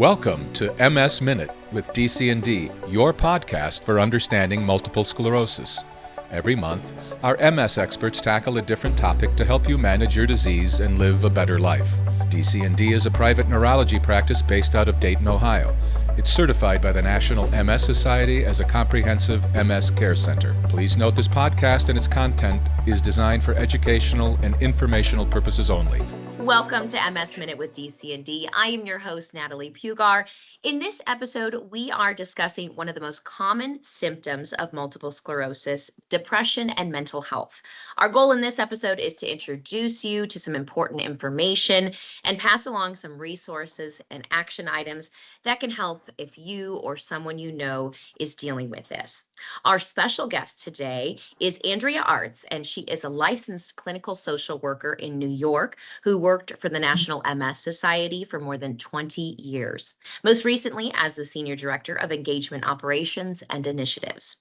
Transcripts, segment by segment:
Welcome to MS Minute with DC&D, your podcast for understanding multiple sclerosis. Every month, our MS experts tackle a different topic to help you manage your disease and live a better life. DC&D is a private neurology practice based out of Dayton, Ohio. It's certified by the National MS Society as a comprehensive MS care center. Please note this podcast and its content is designed for educational and informational purposes only. Welcome to MS Minute with DC&D. I am your host, Natalie Pugar. In this episode, we are discussing one of the most common symptoms of multiple sclerosis, depression and mental health. Our goal in this episode is to introduce you to some important information and pass along some resources and action items that can help if you or someone you know is dealing with this. Our special guest today is Andrea Arzt, and she is a licensed clinical social worker in New York who worked for the National MS Society for more than 20 years, most recently as the Senior Director of Engagement Operations and Initiatives.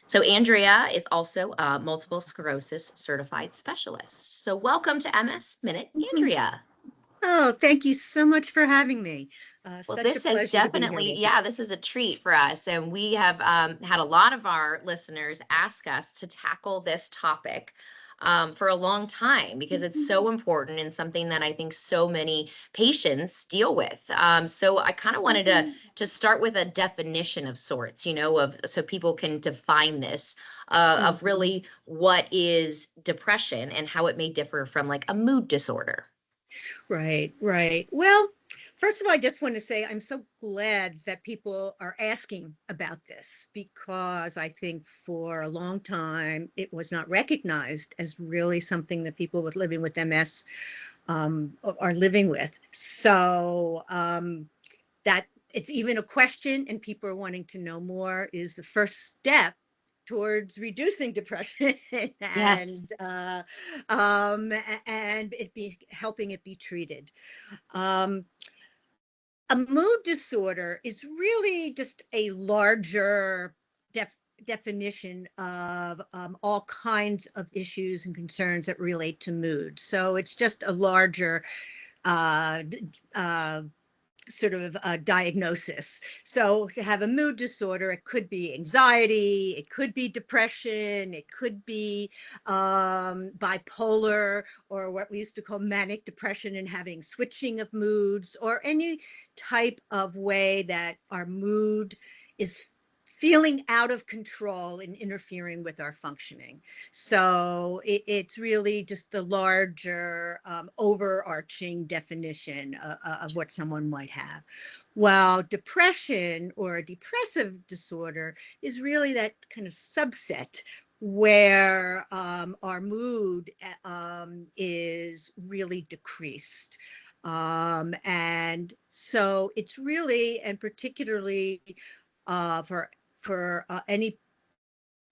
So Andrea is also a multiple sclerosis certified specialist. So welcome to MS Minute, Andrea. Oh, thank you so much for having me. Well, this has definitely, this is a treat for us. And we have had a lot of our listeners ask us to tackle this topic for a long time because it's so important and something that I think so many patients deal with. So I kind of wanted to start with a definition of sorts, so people can define this of really what is depression and how it may differ from like a mood disorder. Right. Well, first of all, I just want to say I'm so glad that people are asking about this because I think for a long time it was not recognized as really something that people living with MS are living with. So that it's even a question and people are wanting to know more is the first step towards reducing depression and helping it be treated. A mood disorder is really just a larger definition of all kinds of issues and concerns that relate to mood. So it's just a larger sort of diagnosis. So to have a mood disorder, it could be anxiety, it could be depression, it could be bipolar, or what we used to call manic depression and having switching of moods, or any type of way that our mood is feeling out of control and interfering with our functioning. So it's really just the larger overarching definition of what someone might have. While depression or a depressive disorder is really that kind of subset where our mood is really decreased. And so it's really, and particularly for any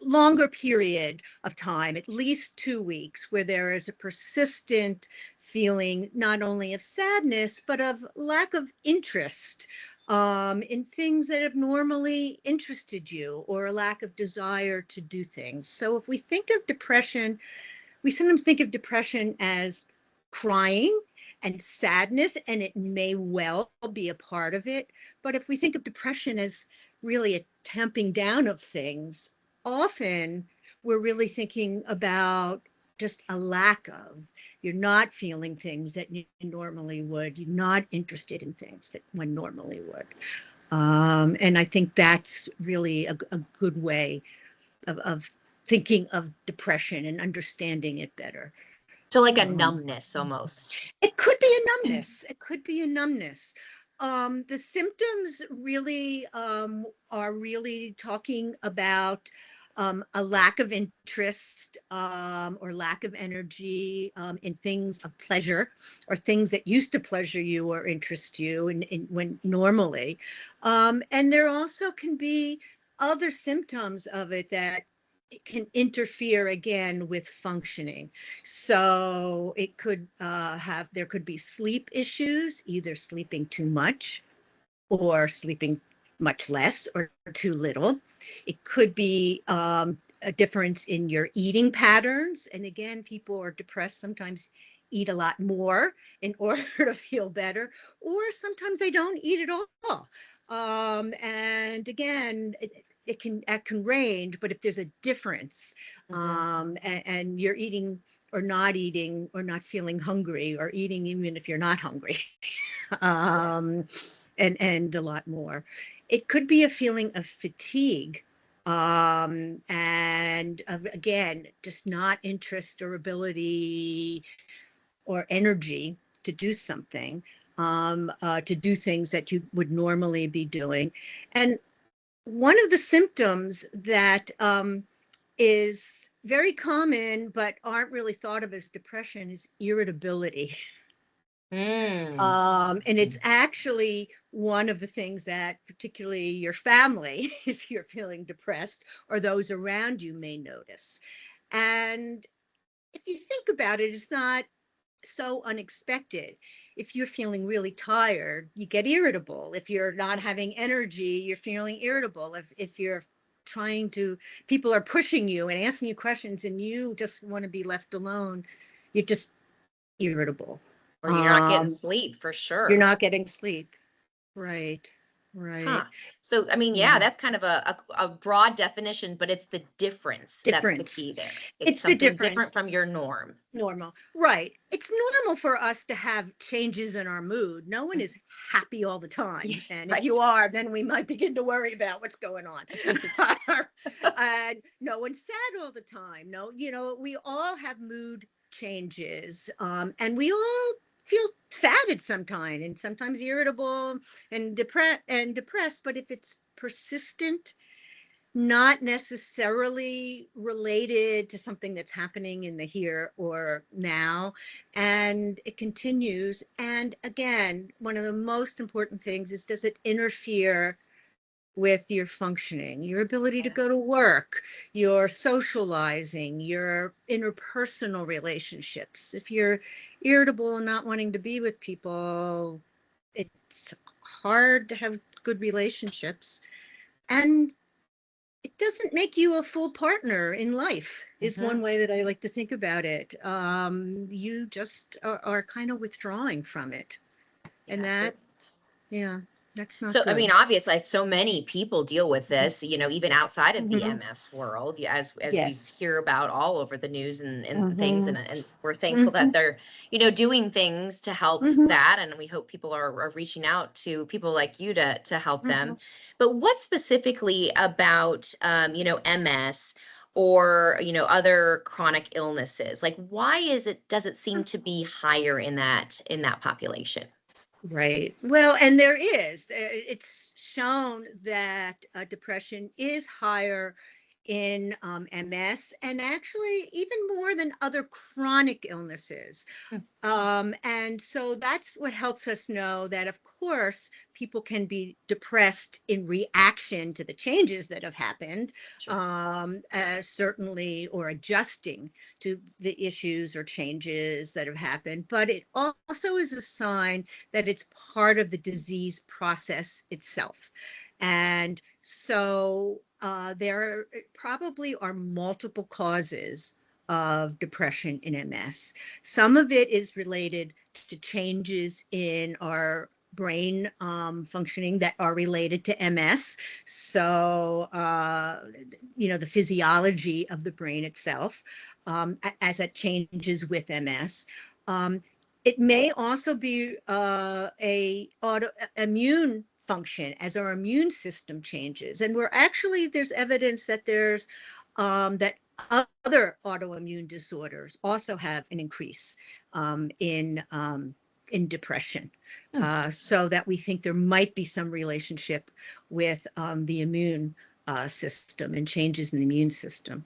longer period of time, at least 2 weeks, where there is a persistent feeling not only of sadness, but of lack of interest in things that have normally interested you, or a lack of desire to do things. So if we think of depression, we sometimes think of depression as crying and sadness, and it may well be a part of it. But if we think of depression as really a tamping down of things, often we're really thinking about just a lack of, you're not feeling things that you normally would, you're not interested in things that one normally would. And I think that's really a good way of thinking of depression and understanding it better. So like a numbness almost. It could be a numbness. The symptoms really are really talking about a lack of interest or lack of energy in things of pleasure, or things that used to pleasure you or interest you when normally. And there also can be other symptoms of it that it can interfere again with functioning. So it could there could be sleep issues, either sleeping too much or sleeping much less or too little. It could be a difference in your eating patterns. And again, people are depressed, sometimes eat a lot more in order to feel better, or sometimes they don't eat at all. And again, it can range, but if there's a difference, and you're eating or not feeling hungry, or eating even if you're not hungry, um, and a lot more. It could be a feeling of fatigue, and of, again, just not interest or ability or energy to do something, to do things that you would normally be doing. And one of the symptoms that is very common but aren't really thought of as depression is irritability. And it's actually one of the things that particularly your family, if you're feeling depressed, or those around you may notice. And if you think about it, it's not so unexpected. If you're feeling really tired, you get irritable. If you're not having energy, you're feeling irritable. If you're people are pushing you and asking you questions and you just want to be left alone, you're just irritable. Or you're not getting Um, sleep for you're sure. not getting sleep. Right. Huh. Right. So, I mean, yeah, Yeah. that's kind of a broad definition, but it's the difference that's the key Difference. there. It's It's the something different difference. from your norm. Normal. Right. It's normal for us to have changes in our mood. No one is happy all the time. Yeah, And if right. you are, then we might begin to worry about what's going on. And no one's sad all the time. No, we all have mood changes. And we all feel sad at some time, and sometimes irritable and depressed. But if it's persistent, not necessarily related to something that's happening in the here or now, and it continues. And again, one of the most important things is, does it interfere with your functioning, your ability to Yeah. go to work, your socializing, your interpersonal relationships? If you're irritable and not wanting to be with people, it's hard to have good relationships. And it doesn't make you a full partner in life, is one way that I like to think about it. You just are kind of withdrawing from it. And Yeah, so yeah, that's not So, I mean, good. obviously, so many people deal with this, even outside of the Mhm. MS world, as we Yes. hear about all over the news and things, Mhm. and we're thankful that Mhm. they're, doing things to help Mhm. that, and we hope people are reaching out to people like you to help them. Mhm. But what specifically about, MS or other chronic illnesses? Like, why does it seem to be higher in that population? Right. Well, and there is, it's shown that depression is higher in MS, and actually even more than other chronic illnesses. And so that's what helps us know that, of course, people can be depressed in reaction to the changes that have happened, Sure. certainly, or adjusting to the issues or changes that have happened. But it also is a sign that it's part of the disease process itself. And so there probably are multiple causes of depression in MS. Some of it is related to changes in our brain functioning that are related to MS. So, the physiology of the brain itself, as it changes with MS. It may also be a immune function, as our immune system changes. And there's evidence that that other autoimmune disorders also have an increase in depression. So that we think there might be some relationship with the immune system and changes in the immune system.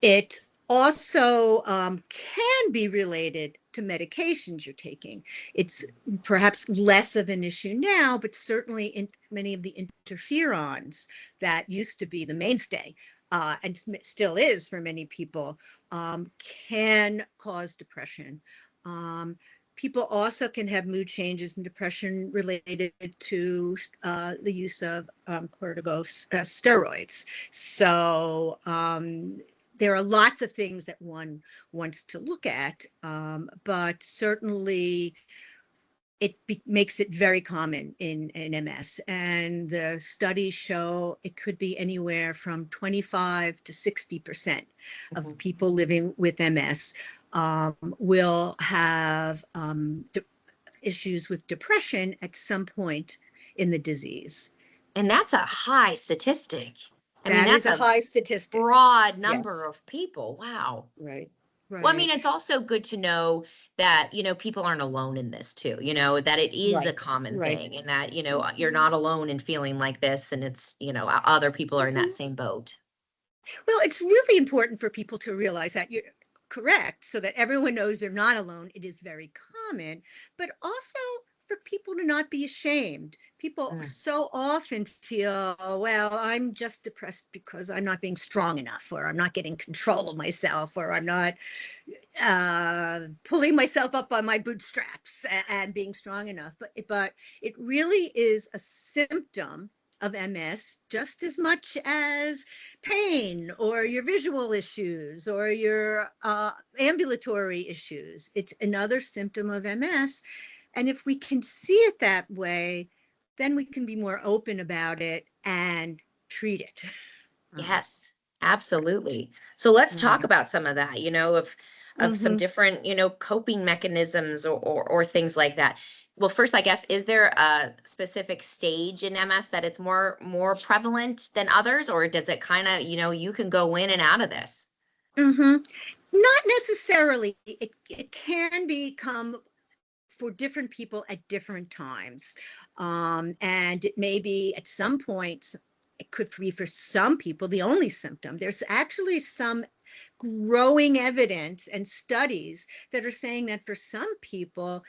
It also can be related to medications you're taking. It's perhaps less of an issue now, but certainly in many of the interferons that used to be the mainstay, and still is for many people, can cause depression. People also can have mood changes and depression related to the use of corticosteroids. So there are lots of things that one wants to look at, but certainly makes it very common in MS. And the studies show it could be anywhere from 25 to 60% of people living with MS will have issues with depression at some point in the disease. And that's a high statistic. I mean, That is that's a high statistic. broad number Yes. of people. Wow. Right. Well, I mean, it's also good to know that, people aren't alone in this too, that it is a Right, common right. thing, and that, you're not alone in feeling like this, and it's, other people are in that same boat. Well, it's really important for people to realize that you're correct, so that everyone knows they're not alone. It is very common, but also for people to not be ashamed. People so often feel, well, I'm just depressed because I'm not being strong enough, or I'm not getting control of myself, or I'm not pulling myself up on my bootstraps and being strong enough. But it really is a symptom of MS just as much as pain or your visual issues or your ambulatory issues. It's another symptom of MS. And if we can see it that way, then we can be more open about it and treat it. Yes, absolutely. So let's talk about some of that, of some different, coping mechanisms or things like that. Well, first, I guess, is there a specific stage in MS that it's more prevalent than others, or does it kind of, you can go in and out of this? Not necessarily. It can become for different people at different times. And it may be at some points, it could be for some people the only symptom. There's actually some growing evidence and studies that are saying that for some people,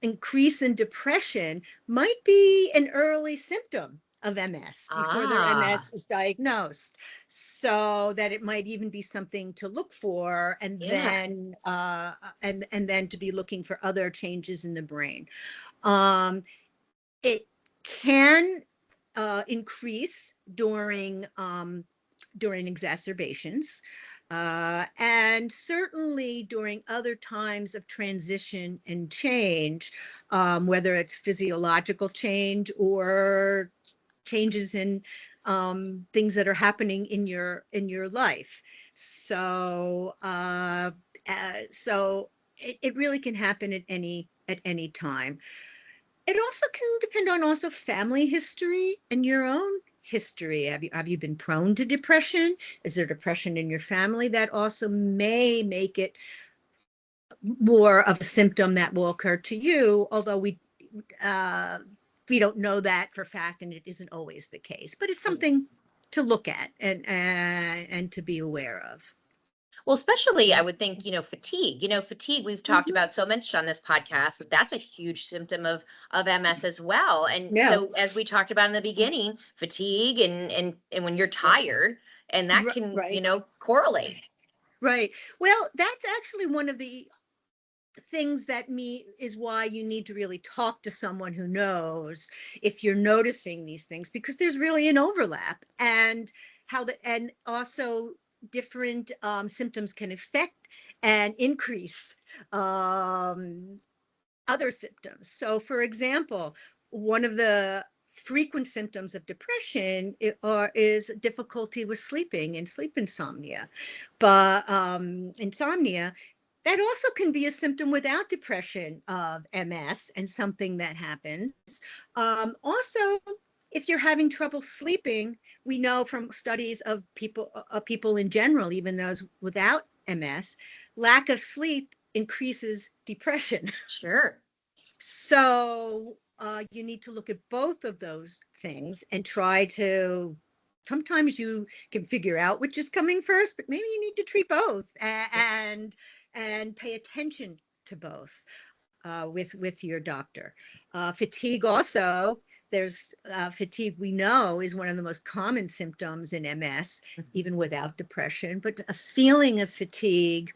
increase in depression might be an early symptom of MS before their MS is diagnosed, so that it might even be something to look for, and then and then to be looking for other changes in the brain. It can increase during exacerbations. And certainly during other times of transition and change, whether it's physiological change or changes in things that are happening in your life. So it really can happen at any time. It also can depend on also family history and your own history. Have you been prone to depression? Is there depression in your family? That also may make it more of a symptom that will occur to you, although we don't know that for fact, and it isn't always the case. But it's something to look at and to be aware of. Well, especially I would think, fatigue. Fatigue we've talked about so much on this podcast. That's a huge symptom of MS as well. And so as we talked about in the beginning, fatigue and when you're tired, and that can, correlate. Right. Well, that's actually one of the things that is why you need to really talk to someone who knows if you're noticing these things, because there's really an overlap, and and also different symptoms can affect and increase other symptoms. So, for example, one of the frequent symptoms of depression is difficulty with sleeping and sleep insomnia. But insomnia, that also can be a symptom without depression of MS, and something that happens. Also, if you're having trouble sleeping, we know from studies of people in general, even those without MS, lack of sleep increases depression. Sure. So you need to look at both of those things and try to. Sometimes you can figure out which is coming first, but maybe you need to treat both and pay attention to both with your doctor. Fatigue also. There's fatigue, we know, is one of the most common symptoms in MS, even without depression. But a feeling of fatigue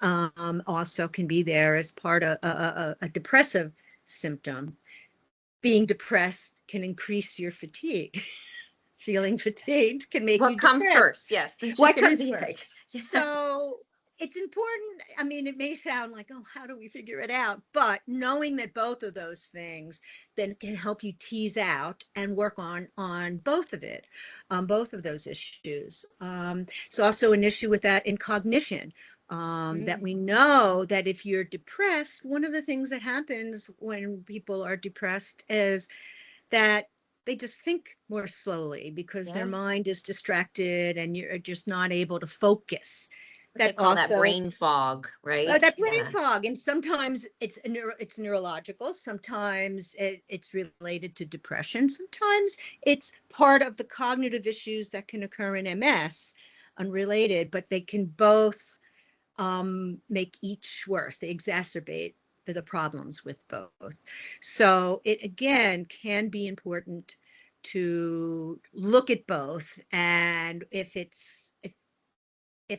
also can be there as part of a depressive symptom. Being depressed can increase your fatigue. Feeling fatigued can make you depressed. What comes first? Yes. What comes first? So it's important. I mean, it may sound like, oh, how do we figure it out? But knowing that both of those things then can help you tease out and work on both of it, both of those issues. It's also an issue with that in cognition. That we know that if you're depressed, one of the things that happens when people are depressed is that they just think more slowly because their mind is distracted and you're just not able to focus. They call that brain fog, right? That brain fog, and sometimes it's neurological. Sometimes it's related to depression. Sometimes it's part of the cognitive issues that can occur in MS, unrelated, but they can both make each worse. They exacerbate the problems with both. So it again can be important to look at both, and if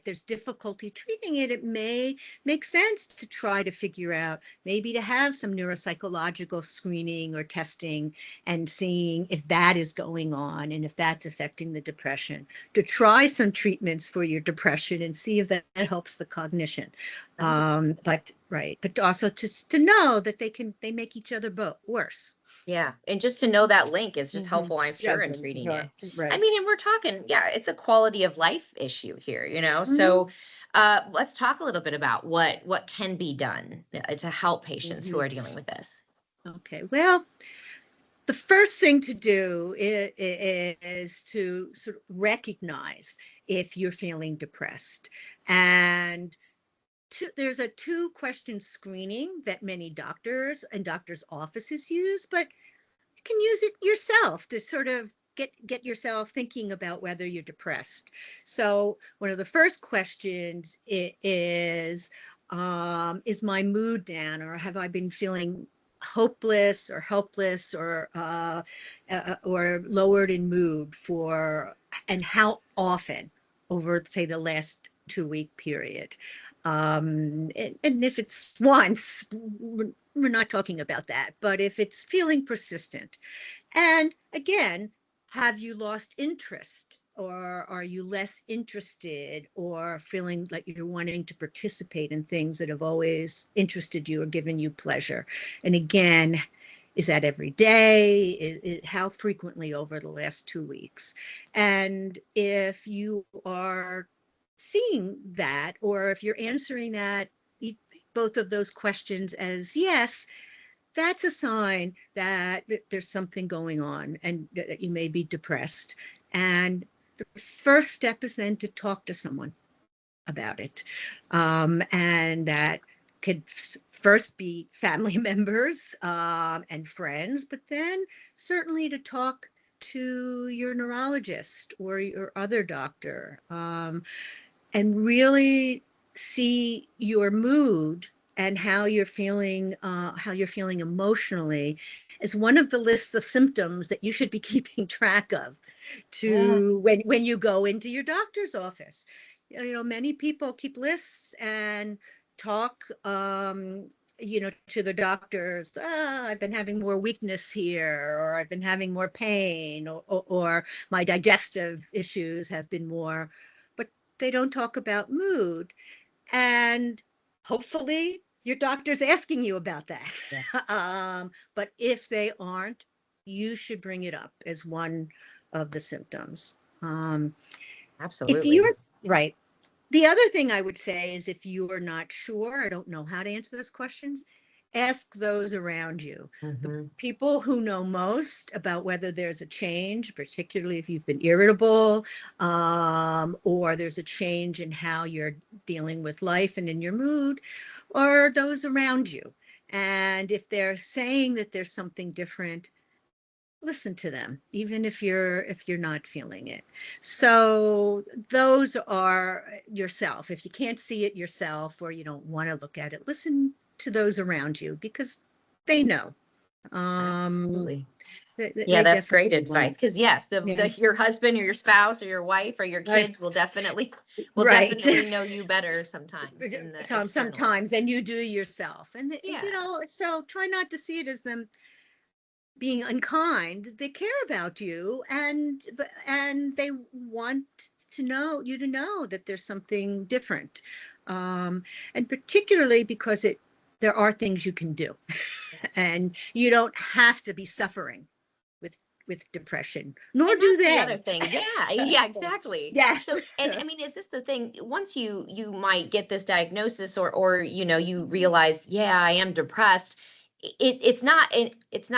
there's difficulty treating it, it may make sense to try to figure out, maybe to have some neuropsychological screening or testing and seeing if that is going on and if that's affecting the depression, to try some treatments for your depression and see if that helps the cognition. But also just to know that they make each other both worse. Yeah. And just to know that link is just helpful, I'm sure, in treating it. Right. I mean, and we're talking, it's a quality of life issue here, So let's talk a little bit about what can be done to help patients who are dealing with this. Okay. Well, the first thing to do is to sort of recognize if you're feeling depressed. And there's a 2-question screening that many doctors and doctors' offices use, but you can use it yourself to sort of get yourself thinking about whether you're depressed. So one of the first questions is my mood down, or have I been feeling hopeless or helpless or lowered in mood and how often over, say, the last 2-week period. And if it's once, we're not talking about that. But if it's feeling persistent, and again, have you lost interest, or are you less interested, or feeling like you're wanting to participate in things that have always interested you or given you pleasure? And again, is that every day? How frequently over the last 2 weeks? And if you are seeing that, or if you're answering that, both of those questions as yes, that's a sign that there's something going on and that you may be depressed. And the first step is then to talk to someone about it. And that could first be family members and friends, but then certainly to talk to your neurologist or your other doctor, and really see your mood and how you're feeling emotionally as one of the lists of symptoms that you should be keeping track of when you go into your doctor's office. Many people keep lists and talk to the doctors. I've been having more weakness here, or I've been having more pain, or my digestive issues have been more, but they don't talk about mood. And hopefully your doctor's asking you about that. Yes. But if they aren't, you should bring it up as one of the symptoms. Absolutely. If you're right. The other thing I would say is, if you are not sure, I don't know how to answer those questions, ask those around you. The people who know most about whether there's a change, particularly if you've been irritable, or there's a change in how you're dealing with life and in your mood, are those around you. And if they're saying that there's something different, listen to them, even if you're not feeling it. So those are yourself. If you can't see it yourself, or you don't want to look at it, listen to those around you, because they know. Absolutely. They That's great definitely advice. Because yes, your husband or your spouse or your wife or your kids will definitely know you better sometimes sometimes than you do yourself. And so try not to see it as them being unkind. They care about you, and they want you to know that there's something different. And particularly because there are things you can do. Yes. And you don't have to be suffering with depression, nor And do that's the they. other thing. Yeah, exactly. Yes. So, and I mean, is this the thing? Once you might get this diagnosis, or you realize, yeah, I am depressed. It's not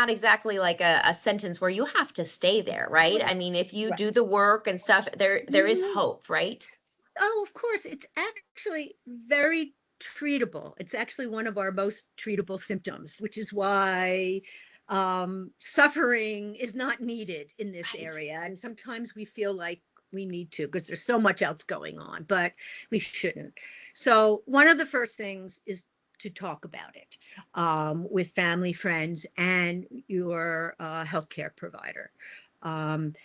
exactly like a sentence where you have to stay there, right? I mean, if you Right. do the work and stuff, there is Mhm. hope, right? Oh, of course. It's actually very treatable. It's actually one of our most treatable symptoms, which is why suffering is not needed in this Right. area. And sometimes we feel like we need to because there's so much else going on, but we shouldn't. So, one of the first things is to talk about it with family, friends, and your healthcare provider. Um,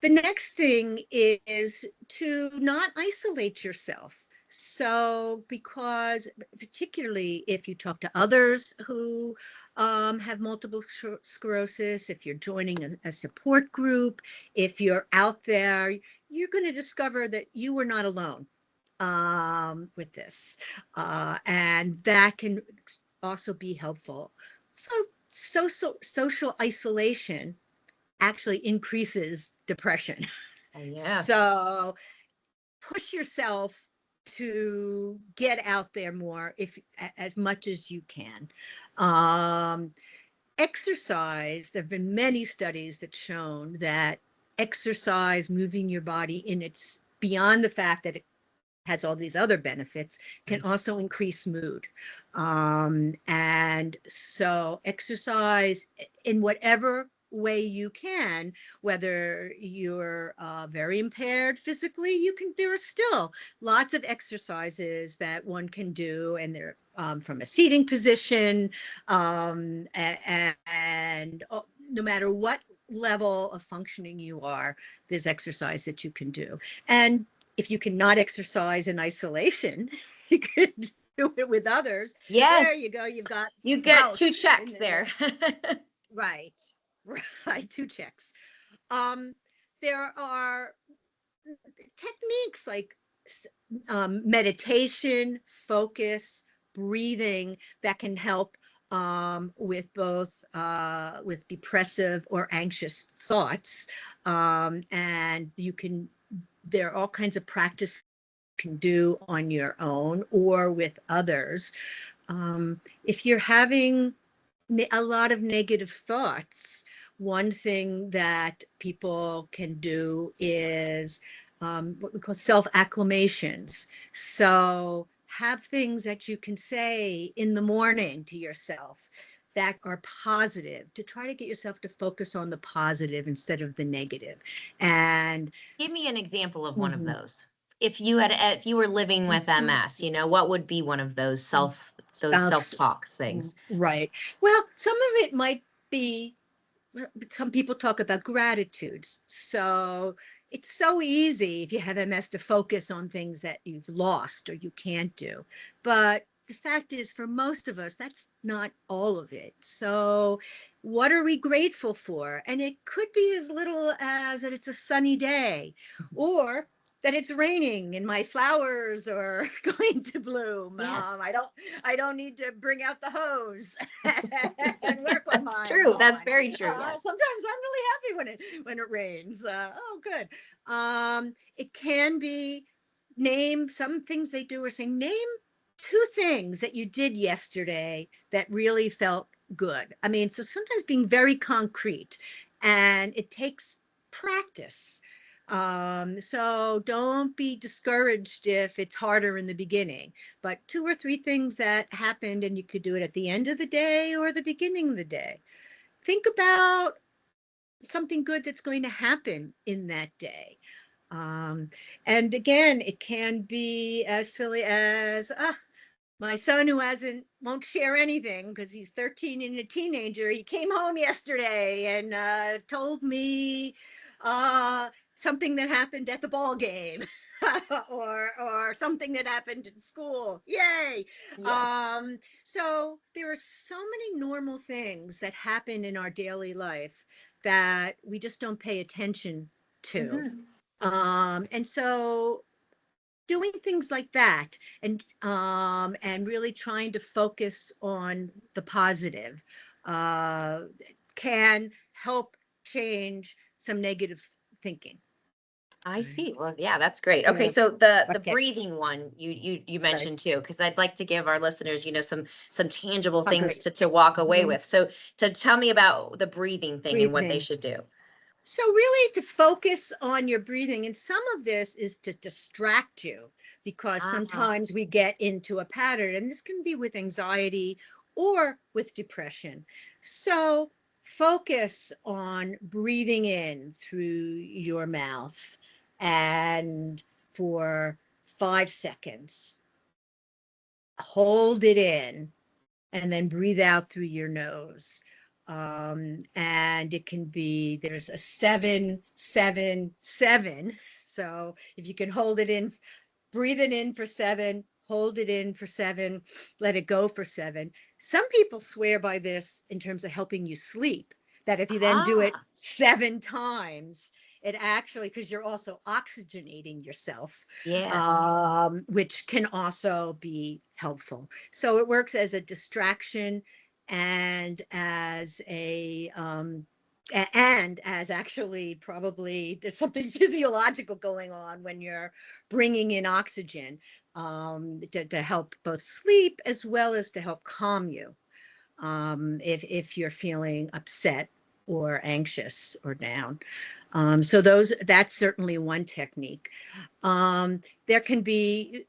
the next thing is to not isolate yourself. So, because particularly if you talk to others who have multiple sclerosis, if you're joining a support group, if you're out there, you're going to discover that you are not alone with this. And that can also be helpful. So, social isolation actually increases depression. Yeah. So push yourself to get out there more if as much as you can. Um, Exercise, there have been many studies that shown that exercise, moving your body in its beyond the fact that it has all these other benefits, can Right. also increase mood. And so exercise in whatever way you can, whether you're very impaired physically, there are still lots of exercises that one can do, and they're from a seating position, and no matter what level of functioning you are, there's exercise that you can do. And if you cannot exercise in isolation, you could do it with others. There Yes. you go. You've got You get both two in checks there. there. Right. Right. Two checks. Um, there are techniques like meditation, focus, breathing that can help with both with depressive or anxious thoughts. And there are all kinds of practice you can do on your own or with others. If you're having a lot of negative thoughts, one thing that people can do is what we call self-acclamations. So have things that you can say in the morning to yourself that are positive, to try to get yourself to focus on the positive instead of the negative. And Give me an example of one of mhm, those. If you were living with mhm, MS, what would be one of those self self-talk things? right. Well, some of it might be, some people talk about gratitudes. So it's so easy if you have MS to focus on things that you've lost or you can't do. But the fact is, for most of us, that's not all of it. So, what are we grateful for? And it could be as little as that it's a sunny day, or that it's raining and my flowers are going to bloom. Yes. I don't need to bring out the hose and work on That's my true. That's lawn. very true. Yes. Sometimes I'm really happy when it rains. Oh, good. It can be, name some things they do, or saying name two things that you did yesterday that really felt good. I mean, so sometimes being very concrete, and it takes practice. So don't be discouraged if it's harder in the beginning, but two or three things that happened, and you could do it at the end of the day or the beginning of the day. Think about something good that's going to happen in that day. Um, and again, it can be as silly as, my son who won't share anything because he's 13 and a teenager. He came home yesterday and told me something that happened at the ball game, or something that happened in school. Yay! Yes. So there are so many normal things that happen in our daily life that we just don't pay attention to. Mhm. And so doing things like that and really trying to focus on the positive uh, can help change some negative thinking. I Right. see. Well, yeah, that's great. Okay, Yeah. so the Okay. breathing one you Right. mentioned too, because I'd like to give our listeners, some tangible things Agree. to walk away Mhm. with. So to tell me about the breathing thing and what they Breathing. should do. So really to focus on your breathing, and some of this is to distract you because Ah, sometimes we get into a pattern, and this can be with anxiety or with depression. So focus on breathing in through your mouth and for 5 seconds, hold it in and then breathe out through your nose. And it can be, there's a 7-7-7. So if you can hold it in, breathe it in for 7, hold it in for 7, let it go for 7. Some people swear by this in terms of helping you sleep, that if you then do it ah, 7 times, it actually, because you're also oxygenating yourself, yes. which can also be helpful. So it works as a distraction and as and as actually probably there's something physiological going on when you're bringing in oxygen to help both sleep as well as to help calm you if you're feeling upset or anxious or down. So that's certainly one technique. There can be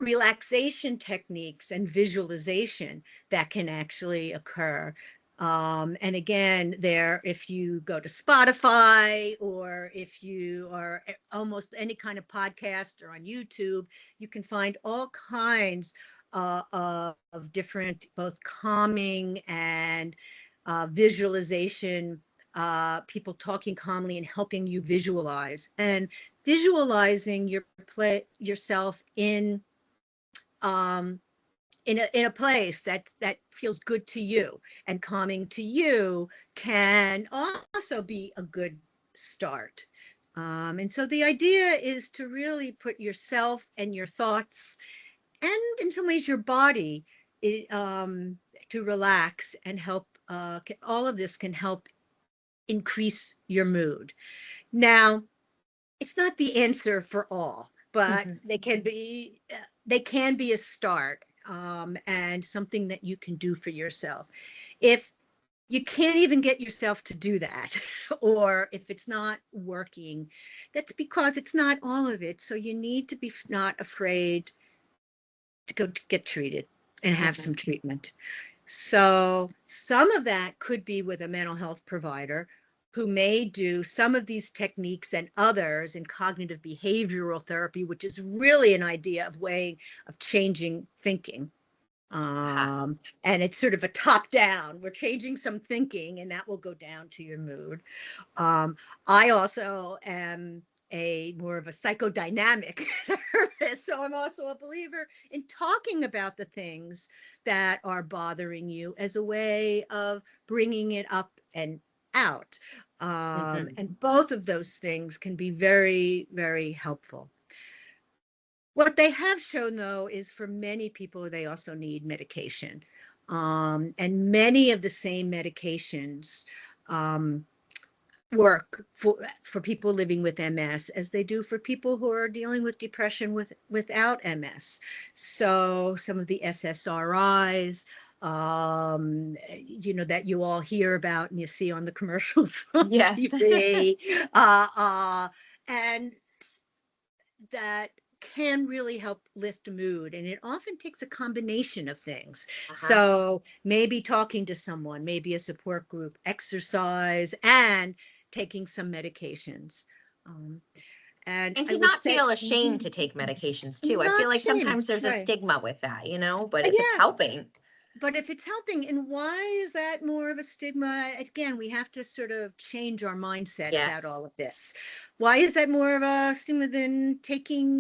relaxation techniques and visualization that can actually occur. And again, if you go to Spotify or if you are almost any kind of podcast or on YouTube, you can find all kinds of different, both calming and visualization, people talking calmly and helping you visualize and visualizing yourself um, in a place that feels good to you and calming to you can also be a good start. And so the idea is to really put yourself and your thoughts and in some ways your body to relax and help. All of this can help increase your mood. Now, it's not the answer for all, but Mhm. they can be a start and something that you can do for yourself. If you can't even get yourself to do that, or if it's not working, that's because it's not all of it. So you need to be not afraid to go to get treated and have Mhm. some treatment. So some of that could be with a mental health provider who may do some of these techniques and others in cognitive behavioral therapy, which is really an idea of way of changing thinking. Aha. And it's sort of a top down. We're changing some thinking, and that will go down to your mood. Um, I also am a more of a psychodynamic therapist, so I'm also a believer in talking about the things that are bothering you as a way of bringing it up and out. Mhm. And both of those things can be very, very helpful. What they have shown, though, is for many people, they also need medication. And many of the same medications um, work for people living with MS as they do for people who are dealing with depression without MS. So some of the SSRIs, that you all hear about and you see on the commercials on Yes. TV, and that can really help lift mood. And it often takes a combination of things. Uh-huh. So maybe talking to someone, maybe a support group, exercise, and taking some medications. Um, and And I to would not say, feel ashamed to take medications too. I feel not like shame, sometimes there's a right? stigma with that, but if it's Yes, helping. but if it's helping, and why is that more of a stigma? Again, we have to sort of change our mindset about Yes. all of this. Why is that more of a stigma than taking,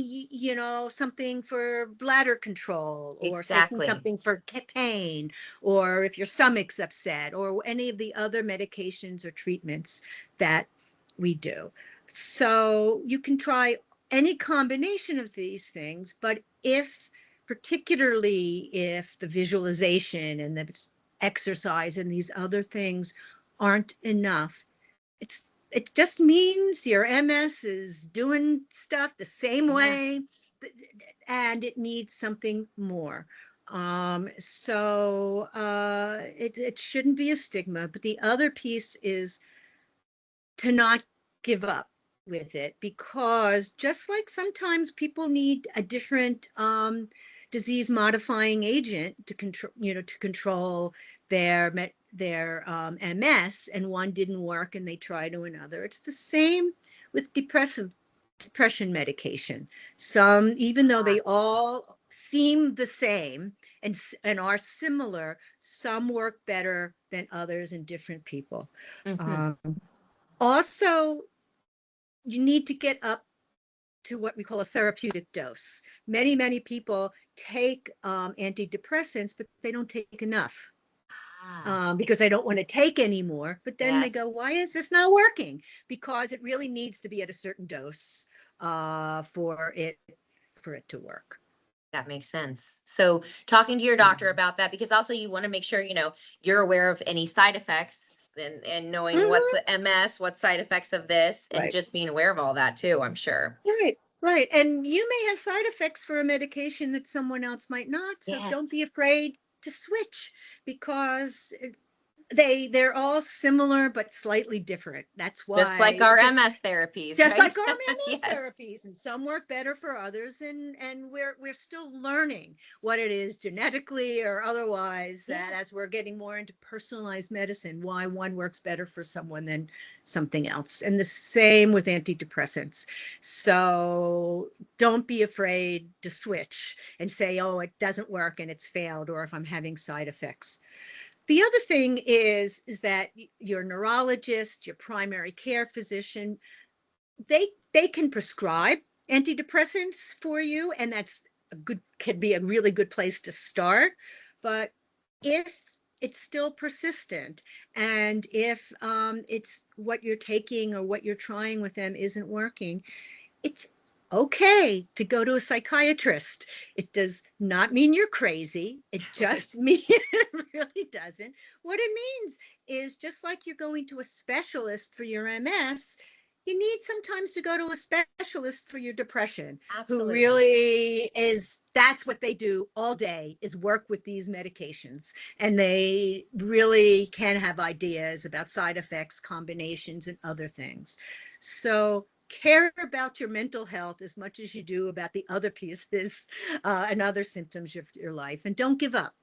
something for bladder control or taking Exactly. something for pain or if your stomach's upset or any of the other medications or treatments that we do? So you can try any combination of these things, but particularly if the visualization and the exercise and these other things aren't enough, it just means your MS is doing stuff the same way, and it needs something more. It shouldn't be a stigma, but the other piece is to not give up with it, because just like sometimes people need a different disease modifying agent to control their MS, and one didn't work and they try to another. It's the same with depression medication. Some, even though they all seem the same and are similar, some work better than others in different people. Also, you need to get up to what we call a therapeutic dose. Many people take antidepressants, but they don't take enough because they don't want to take anymore. But then they go, why is this not working? Because it really needs to be at a certain dose for it to work. That makes sense. So talking to your doctor about that, because also you want to make sure, you're aware of any side effects and knowing what's the MS, what side effects of this, and just being aware of all that too, I'm sure. Right. And you may have side effects for a medication that someone else might not. So don't be afraid to switch, because they're all similar but slightly different. That's why, just like our MS therapies, just like our MS therapies, and some work better for others, and we're still learning what it is genetically or otherwise, that as we're getting more into personalized medicine, why one works better for someone than something else. And the same with antidepressants. So don't be afraid to switch and say, oh, it doesn't work and it's failed, or if I'm having side effects. The other thing is that your neurologist, your primary care physician, they can prescribe antidepressants for you, and can be a really good place to start. But if it's still persistent, and if it's what you're taking or what you're trying with them isn't working, it's okay to go to a psychiatrist. It does not mean you're crazy. It just means, it really doesn't. What it means is, just like you're going to a specialist for your MS, you need sometimes to go to a specialist for your depression. Absolutely. Who really that's what they do all day, is work with these medications. And they really can have ideas about side effects, combinations, and other things. So care about your mental health as much as you do about the other pieces and other symptoms of your life, and don't give up.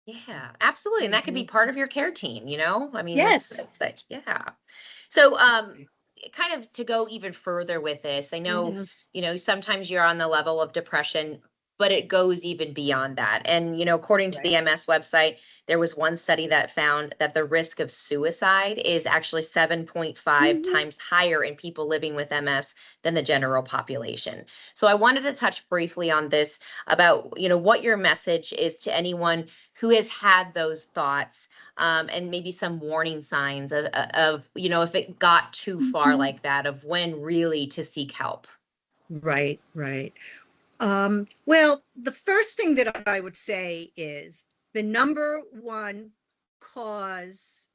Yeah, absolutely. And that could be part of your care team, I mean, yes. So, kind of to go even further with this, I know, sometimes you're on the level of depression, but it goes even beyond that. And, according to the MS website, there was one study that found that the risk of suicide is actually 7.5 times higher in people living with MS than the general population. So I wanted to touch briefly on this, about, what your message is to anyone who has had those thoughts, and maybe some warning signs of if it got too far like that, of when really to seek help. Right. Well, the first thing that I would say is the number one cause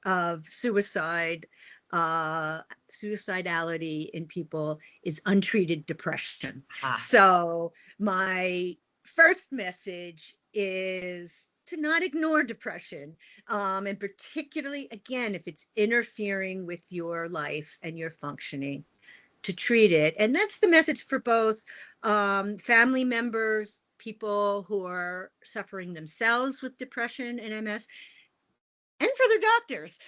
of suicide, suicidality in people, is untreated depression. So my first message is to not ignore depression, and particularly, again, if it's interfering with your life and your functioning, to treat it. And that's the message for both family members, people who are suffering themselves with depression and MS, and for their doctors.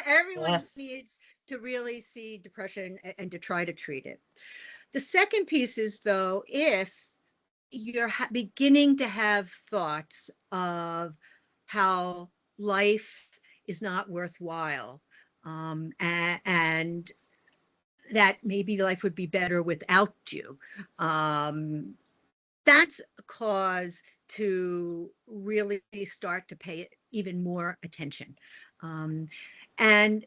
Everyone needs to really see depression and to try to treat it. The second piece is, though, if you're beginning to have thoughts of how life is not worthwhile, and that maybe life would be better without you, that's a cause to really start to pay even more attention. And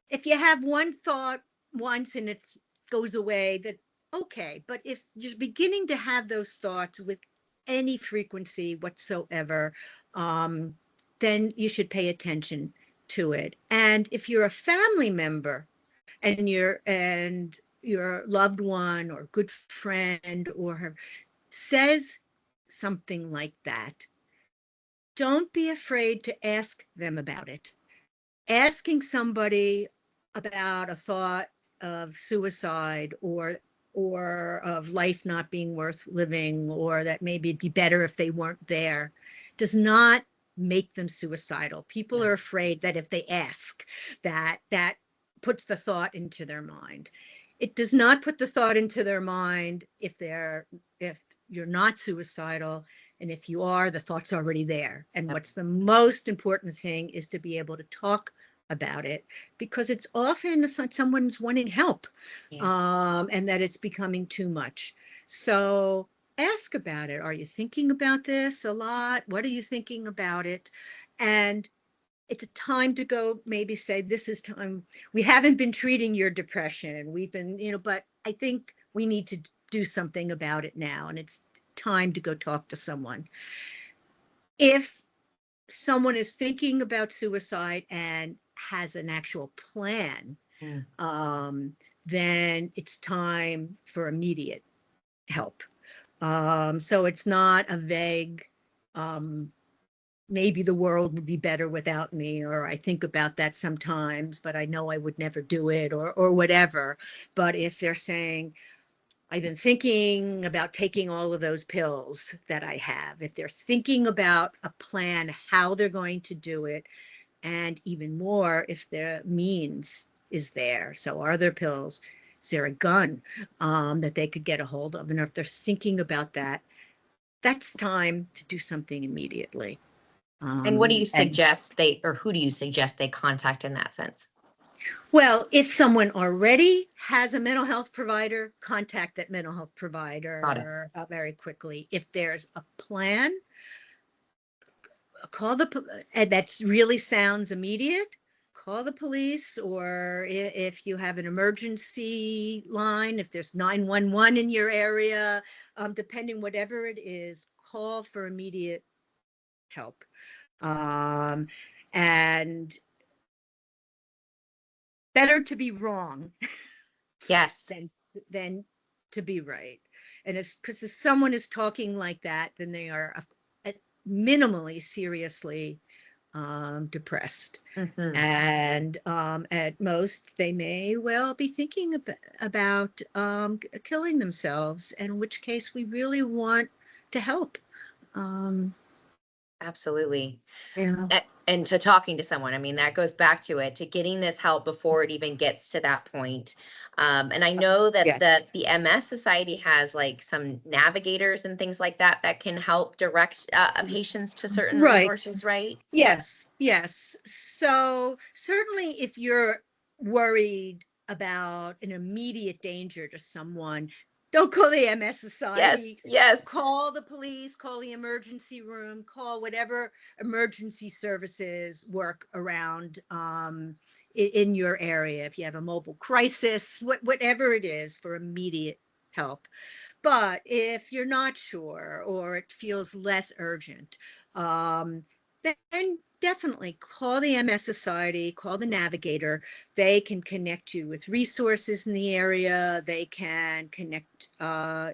if you have one thought once and it goes away, that okay. But if you're beginning to have those thoughts with any frequency whatsoever, then you should pay attention to it. And if you're a family member and your loved one or good friend says something like that, don't be afraid to ask them about it. Asking somebody about a thought of suicide or of life not being worth living, or that maybe it'd be better if they weren't there, does not make them suicidal. People are afraid that if they ask, that puts the thought into their mind. It does not put the thought into their mind if you're not suicidal. And if you are, the thought's already there. And what's the most important thing is to be able to talk about it, because it's often someone's wanting help, and that it's becoming too much. So ask about it. Are you thinking about this a lot? What are you thinking about it? And it's a time to go maybe say, this is time. We haven't been treating your depression. We've been, but I think we need to do something about it now. And it's time to go talk to someone. If someone is thinking about suicide and has an actual plan, then it's time for immediate help. So it's not a vague, maybe the world would be better without me, or I think about that sometimes, but I know I would never do it, or whatever. But if they're saying, I've been thinking about taking all of those pills that I have, if they're thinking about a plan, how they're going to do it, and even more, if their means is there. So are there pills? Is there a gun that they could get a hold of? And if they're thinking about that, that's time to do something immediately. And what do you suggest who do you suggest they contact in that sense? Well, if someone already has a mental health provider, contact that mental health provider very quickly. If there's a plan, and that really sounds immediate, call the police, or if you have an emergency line, if there's 911 in your area, depending whatever it is, call for immediate help. And better to be wrong Yes. than to be right. And it's because if someone is talking like that, then they are minimally seriously depressed. And at most, they may well be thinking about killing themselves, in which case we really want to help. Absolutely. Yeah. And to talking to someone, I mean, that goes back to getting this help before it even gets to that point. And I know that Yes. the MS Society has like some navigators and things like that can help direct patients to certain resources, right? Yes. So certainly if you're worried about an immediate danger to someone, don't call the MS Society. Yes. Call the police, call the emergency room, call whatever emergency services work around in your area. If you have a mobile crisis, whatever it is, for immediate help. But if you're not sure, or it feels less urgent, then definitely call the MS Society, call the navigator. They can connect you with resources in the area. They can connect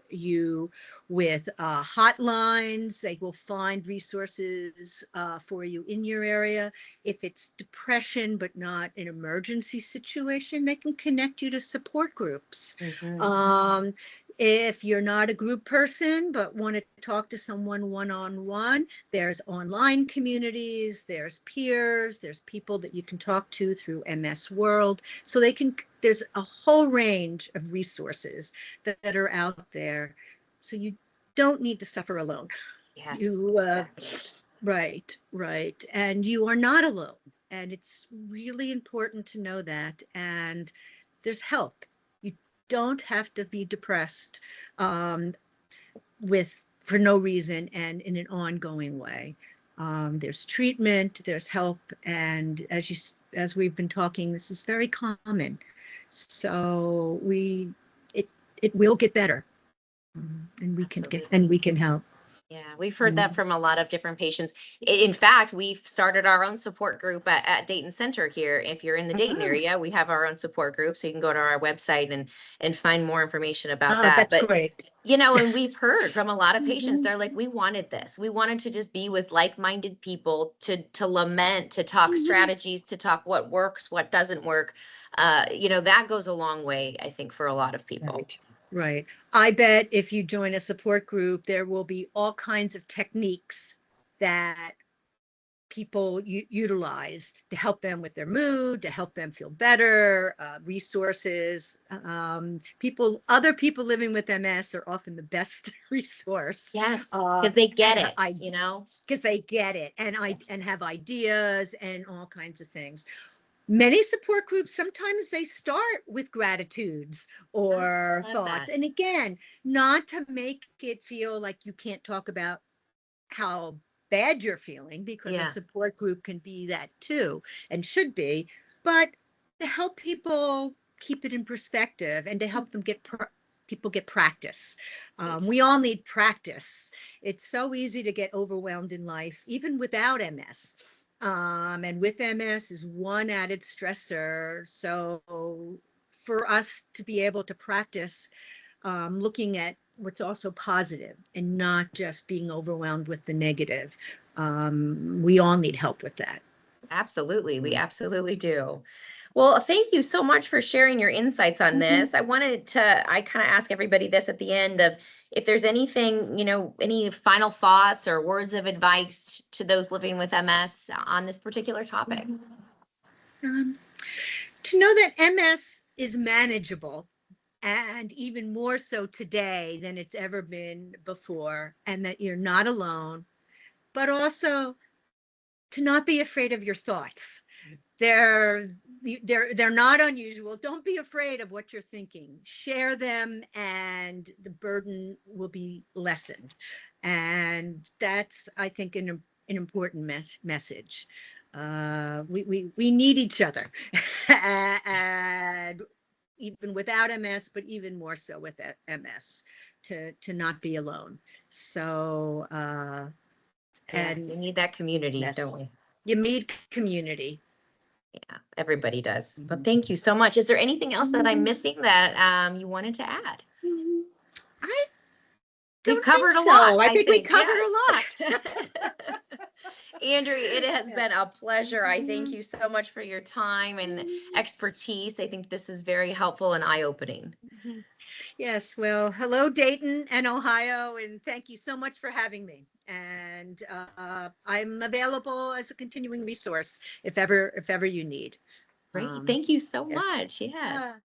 you with hotlines. They will find resources for you in your area. If it's depression but not an emergency situation, they can connect you to support groups. If you're not a group person but want to talk to someone one-on-one, there's online communities, there's peers, there's people that you can talk to through MS World. So there's a whole range of resources that are out there. So you don't need to suffer alone. Yes. Exactly. Right. And you are not alone. And it's really important to know that. And there's help. You don't have to be depressed for no reason and in an ongoing way. There's treatment, there's help, and as we've been talking, this is very common. So it will get better, and we can help. Yeah, we've heard that from a lot of different patients. In fact, we've started our own support group at Dayton Center here. If you're in the Dayton area, we have our own support group, so you can go to our website and find more information about that. That's But great. and we've heard from a lot of patients, they're like, we wanted this. We wanted to just be with like-minded people to lament, to talk strategies, to talk what works, what doesn't work. That goes a long way, I think, for a lot of people. Right. I bet if you join a support group, there will be all kinds of techniques that people utilize to help them with their mood, to help them feel better, resources. Other people living with MS are often the best resource. Yes, because they get it, Because they get it and have ideas and all kinds of things. Many support groups, sometimes they start with gratitudes or thoughts. And again, not to make it feel like you can't talk about how bad you're feeling, because a support group can be that too, and should be, but to help people keep it in perspective and to help them people get practice. We all need practice. It's so easy to get overwhelmed in life, even without MS. And with MS is one added stressor. So for us to be able to practice looking at what's also positive and not just being overwhelmed with the negative, we all need help with that. Absolutely. We absolutely do. Well, thank you so much for sharing your insights on this. I kind of ask everybody this at the end of if there's anything, any final thoughts or words of advice to those living with MS on this particular topic. To know that MS is manageable, and even more so today than it's ever been before, and that you're not alone, but also to not be afraid of your thoughts. They're not unusual. Don't be afraid of what you're thinking. Share them and the burden will be lessened. And that's, I think, an important message. We need each other. And even without MS, but even more so with MS, to not be alone. So yes, we need that community, don't we? You need community. Yeah, everybody does. But thank you so much. Is there anything else that I'm missing that you wanted to add? We've covered a lot. I think we covered a lot. Andrea, it has been a pleasure. I thank you so much for your time and expertise. I think this is very helpful and eye-opening. Yes, well, hello, Dayton and Ohio, and thank you so much for having me. And I'm available as a continuing resource if ever you need. Great. Thank you so much. Yes.